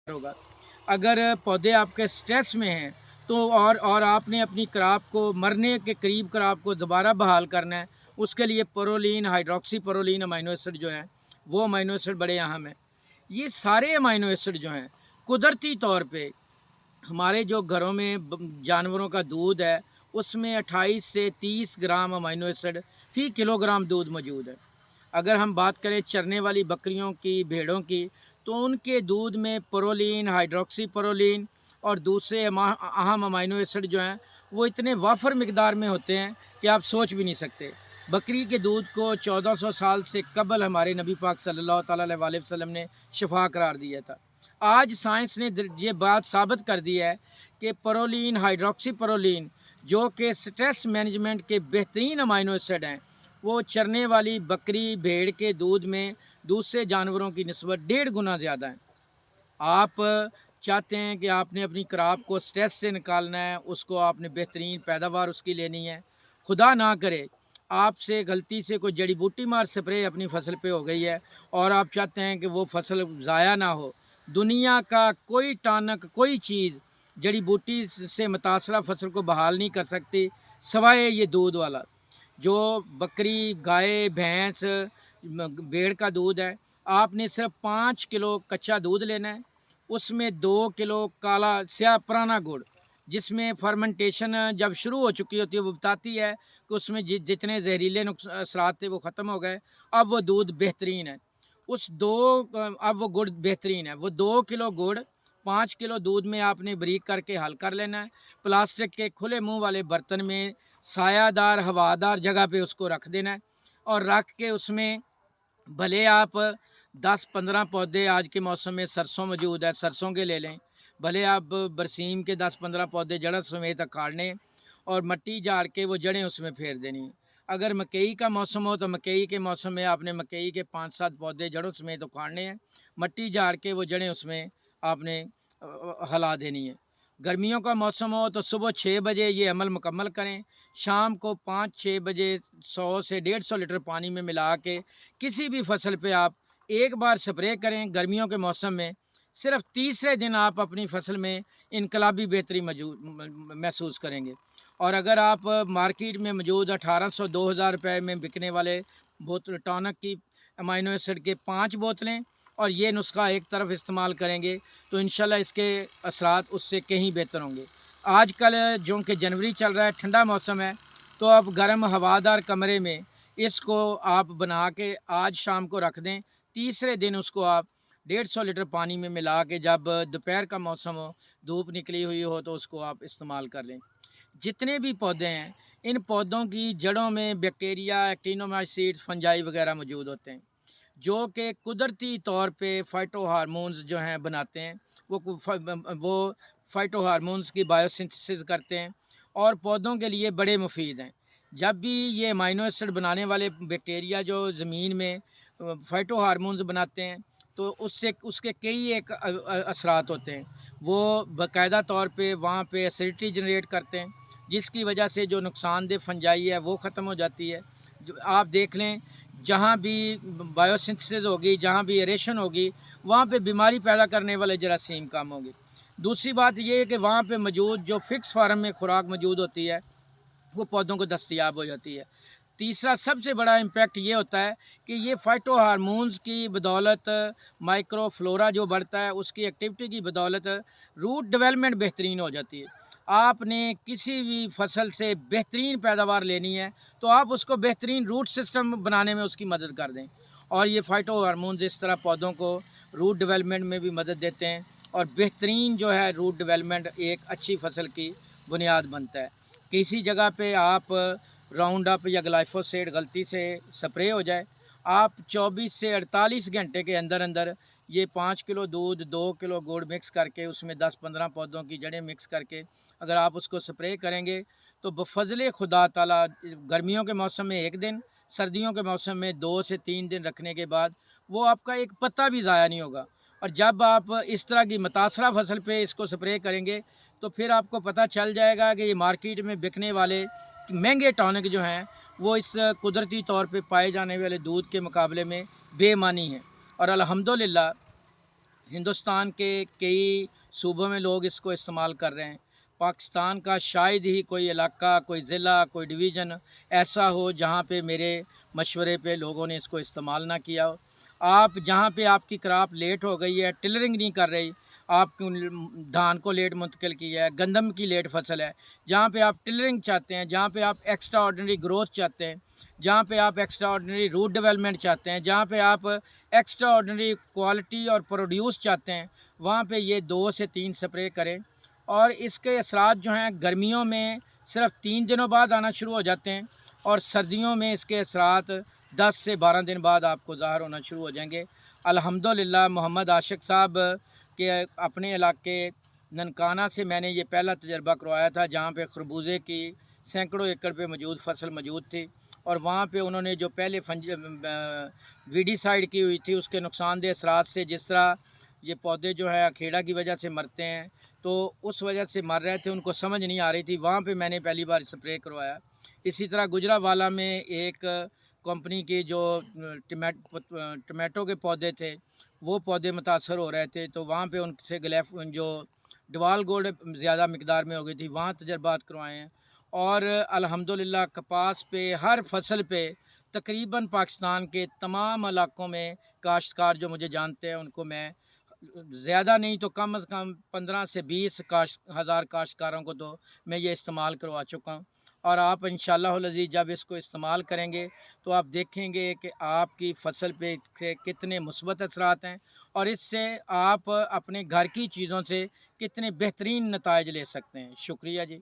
होगा। अगर पौधे आपके स्ट्रेस में हैं तो और आपने अपनी क्रॉप को मरने के करीब क्रॉप को दोबारा बहाल करना है, उसके लिए proline, hydroxy proline amino acid जो हैं वो अमीनो एसिड बड़े अहम हैं। ये सारे अमीनो एसिड जो हैं कुदरती तौर पे हमारे जो घरों में जानवरों का दूध है उसमें 28 से 30 ग्राम अमीनो एसिड फ़ी किलोग्राम दूध मौजूद है। अगर हम बात करें चरने वाली बकरियों की, भेड़ों की, तो उनके दूध में प्रोलीन, हाइड्रोक्सी प्रोलीन और दूसरे अहम अमीनो एसिड जो हैं वो इतने वाफर मिकदार में होते हैं कि आप सोच भी नहीं सकते। बकरी के दूध को 1400 साल से कबल हमारे नबी पाक सल्लल्लाहु अलैहि वसल्लम ने शिफा करार दिया था। आज साइंस ने ये बात साबित कर दी है कि प्रोलीन, हाइड्रोक्सी प्रोलीन जो कि स्ट्रेस मैनेजमेंट के बेहतरीन अमीनो एसिड हैं, वो चरने वाली बकरी, भेड़ के दूध में दूसरे जानवरों की निस्बत 1.5 गुना ज़्यादा है। आप चाहते हैं कि आपने अपनी क्रॉप को स्ट्रेस से निकालना है, उसको आपने बेहतरीन पैदावार उसकी लेनी है। खुदा ना करे आपसे गलती से कोई जड़ी बूटी मार स्प्रे अपनी फसल पे हो गई है और आप चाहते हैं कि वो फसल ज़ाया ना हो। दुनिया का कोई टानक, कोई चीज़ जड़ी बूटी से मुतासरा फसल को बहाल नहीं कर सकती सिवाय ये दूध वाला। जो बकरी, गाय, भैंस, भेड़ का दूध है, आपने सिर्फ 5 किलो कच्चा दूध लेना है, उसमें 2 किलो काला स्याह पुराना गुड़, जिसमें फर्मेंटेशन जब शुरू हो चुकी होती है वो बताती है कि उसमें जितने जहरीले असरात थे वो ख़त्म हो गए, अब वो दूध बेहतरीन है। अब वो गुड़ बेहतरीन है। वो 2 किलो गुड़ 5 किलो दूध में आपने बारीक करके हल कर लेना है। प्लास्टिक के खुले मुंह वाले बर्तन में सायादार, हवादार जगह पे उसको रख देना है और रख के उसमें भले आप 10-15 पौधे, आज के मौसम में सरसों मौजूद है, सरसों के ले लें। भले आप बरसीम के 10-15 पौधे जड़ समेत अखाड़ने और मिट्टी झाड़ के वो जड़ें उसमें फेर देनी है। अगर मकई का मौसम हो तो मकई के मौसम में आपने मकई के 5-7 पौधे जड़ों समेत उखाड़ने हैं, मिट्टी झाड़ के वो जड़ें उसमें आपने हिला देनी है। गर्मियों का मौसम हो तो सुबह 6 बजे ये अमल मुकम्मल करें, शाम को 5-6 बजे 100 से 150 लीटर पानी में मिला के किसी भी फसल पे आप एक बार स्प्रे करें। गर्मियों के मौसम में सिर्फ तीसरे दिन आप अपनी फसल में इनकलाबी बेहतरी महसूस करेंगे। और अगर आप मार्केट में मौजूद 1800-2000 रुपये में बिकने वाले बोतल टॉनिक की अमीनो एसिड के 5 बोतलें और ये नुस्खा एक तरफ इस्तेमाल करेंगे तो इंशाल्लाह इसके असरात उससे कहीं बेहतर होंगे। आजकल जो कि जनवरी चल रहा है, ठंडा मौसम है, तो आप गर्म हवादार कमरे में इसको आप बना के आज शाम को रख दें। तीसरे दिन उसको आप 150 लीटर पानी में मिला के जब दोपहर का मौसम हो, धूप निकली हुई हो, तो उसको आप इस्तेमाल कर लें। जितने भी पौधे हैं, इन पौधों की जड़ों में बैक्टीरिया, एक्टिनोमाइसीड्स, फंजाई वगैरह मौजूद होते हैं जो कि कुदरती तौर पे फाइटो हार्मोन्स जो हैं बनाते हैं। वो फाइटो हार्मोन्स की बायोसिंथेसिस करते हैं और पौधों के लिए बड़े मुफीद हैं। जब भी ये अमीनो एसिड बनाने वाले बैक्टीरिया जो ज़मीन में फाइटो हार्मोन्स बनाते हैं तो उससे उसके कई एक असरात होते हैं। वो बाकायदा तौर पे वहाँ पे एसिडिटी जनरेट करते हैं, जिसकी वजह से जो नुकसानदेह फंजाई है वो ख़त्म हो जाती है। जो आप देख लें, जहाँ भी बायोसिंथेसिस होगी, जहाँ भी एरेशन होगी, वहाँ पे बीमारी पैदा करने वाले जरासीम कम होंगे। दूसरी बात ये है कि वहाँ पे मौजूद जो फ़िक्स फार्म में खुराक मौजूद होती है वो पौधों को दस्तयाब हो जाती है। तीसरा सबसे बड़ा इम्पैक्ट ये होता है कि ये फाइटो हार्मोन्स की बदौलत माइक्रो फ्लोरा जो बढ़ता है, उसकी एक्टिविटी की बदौलत रूट डेवलपमेंट बेहतरीन हो जाती है। आपने किसी भी फसल से बेहतरीन पैदावार लेनी है तो आप उसको बेहतरीन रूट सिस्टम बनाने में उसकी मदद कर दें। और ये फाइटो हार्मोन्स इस तरह पौधों को रूट डेवलपमेंट में भी मदद देते हैं और बेहतरीन जो है रूट डेवलपमेंट एक अच्छी फसल की बुनियाद बनता है। किसी जगह पे आप राउंड अप या ग्लाइफोसेट गलती से स्प्रे हो जाए, आप 24 से 48 घंटे के अंदर अंदर ये 5 किलो दूध, 2 किलो गुड़ मिक्स करके उसमें 10-15 पौधों की जड़ें मिक्स करके अगर आप उसको स्प्रे करेंगे तो बफ़ज़ल खुदा ताला गर्मियों के मौसम में 1 दिन, सर्दियों के मौसम में 2 से 3 दिन रखने के बाद वो आपका एक पत्ता भी ज़ाया नहीं होगा। और जब आप इस तरह की मुतासरा फसल पे इसको स्प्रे करेंगे तो फिर आपको पता चल जाएगा कि ये मार्केट में बिकने वाले महंगे टॉनिक जो हैं वो इस कुदरती तौर पे पाए जाने वाले दूध के मुकाबले में बेमानी है। और अल्हम्दुलिल्लाह हिंदुस्तान के कई सूबों में लोग इसको इस्तेमाल कर रहे हैं। पाकिस्तान का शायद ही कोई इलाका, कोई ज़िला, कोई डिवीज़न ऐसा हो जहाँ पे मेरे मशवरे पे लोगों ने इसको इस्तेमाल ना किया हो। आप जहाँ पे आपकी क्रॉप लेट हो गई है, टिलरिंग नहीं कर रही, आप धान को लेट मुंतकिल किया है, गंदम की लेट फसल है, जहाँ पे आप टिलरिंग चाहते हैं, जहाँ पे आप एक्स्ट्रा ऑर्डिनरी ग्रोथ चाहते हैं, जहाँ पे आप एक्स्ट्रा ऑर्डिनरी रूट डेवलपमेंट चाहते हैं, जहाँ पे आप एक्स्ट्रा ऑर्डिनरी क्वालिटी और प्रोड्यूस चाहते हैं, वहाँ पे ये 2 से 3 स्प्रे करें। और इसके असरात जो हैं गर्मियों में सिर्फ 3 दिनों बाद आना शुरू हो जाते हैं और सर्दियों में इसके असरात 10 से 12 दिन बाद आपको ज़ाहिर होना शुरू हो जाएंगे। अल्हम्दुलिल्लाह मोहम्मद आशिक साहब के अपने इलाके ननकाना से मैंने ये पहला तजर्बा करवाया था, जहाँ पे खरबूजे की सैकड़ों एकड़ पे मौजूद फसल मौजूद थी और वहाँ पे उन्होंने जो पहले वीडीसाइड की हुई थी उसके नुकसानदेह असरात से, जिस तरह ये पौधे जो है अखेड़ा की वजह से मरते हैं, तो उस वजह से मर रहे थे, उनको समझ नहीं आ रही थी, वहाँ पे मैंने पहली बार स्प्रे करवाया। इसी तरह गुजरावाला में एक कंपनी की जो टमाटो के पौधे थे वो पौधे मुतासर हो रहे थे, तो वहाँ पे उनसे ग्लेफ जो डवाल गोल्ड ज़्यादा मकदार में हो गई थी, वहाँ तजर्बात करवाए हैं। और अल्हम्दुलिल्लाह कपास पे हर फसल पे तकरीबन पाकिस्तान के तमाम इलाकों में काश्तकार जो मुझे जानते हैं उनको मैं ज़्यादा नहीं तो कम से कम 15 से 20 हज़ार काश्तकारों को तो मैं ये इस्तेमाल करवा चुका हूँ। और आप इंशाअल्लाहुल अज़ीज़ जब इसको इस्तेमाल करेंगे तो आप देखेंगे कि आपकी फसल पे से कितने मुस्बत असरात हैं और इससे आप अपने घर की चीज़ों से कितने बेहतरीन नताइज ले सकते हैं। शुक्रिया जी।